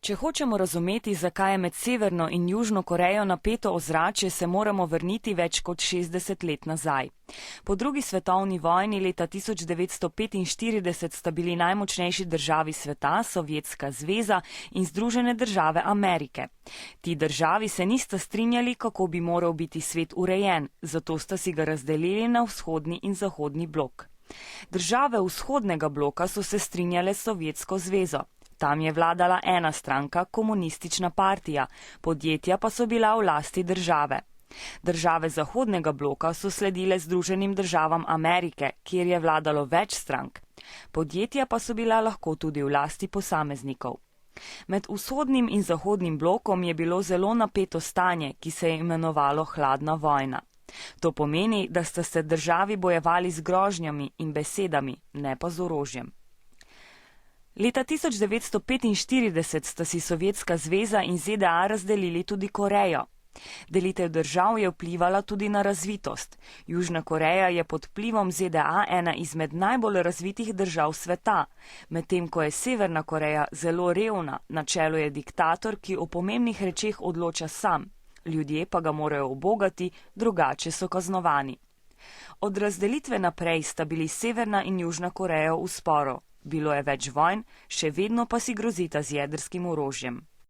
Če hočemo razumeti, zakaj je med Severno in Južno Korejo napeto ozračje, se moramo vrniti več kot 60 let nazaj. Po drugi svetovni vojni leta 1945 sta bili najmočnejši državi sveta Sovjetska zveza in Združene države Amerike. Ti državi se nista strinjali, kako bi moral biti svet urejen, zato sta si ga razdelili na vzhodni in zahodni blok. Države vzhodnega bloka so se strinjale s Sovjetsko zvezo. Tam je vladala ena stranka, komunistična partija, podjetja pa so bila v lasti države. Države zahodnega bloka so sledile Združenim državam Amerike, kjer je vladalo več strank. Podjetja pa so bila lahko tudi v lasti posameznikov. Med vzhodnim in zahodnim blokom je bilo zelo napeto stanje, ki se je imenovalo hladna vojna. To pomeni, da sta se državi bojevali z grožnjami in besedami, ne pa z orožjem. Leta 1945 sta si Sovjetska zveza in ZDA razdelili tudi Korejo. Delitev držav je vplivala tudi na razvitost. Južna Koreja je pod vplivom ZDA ena izmed najbolj razvitih držav sveta, medtem ko je Severna Koreja zelo revna, na čelu je diktator, ki o pomembnih rečeh odloča sam. Ljudje pa ga morajo ubogati, drugače so kaznovani. Od razdelitve naprej sta bili Severna in Južna Koreja v sporu. Bilo je več vojn, še vedno pa si grozita z jedrskim orožjem.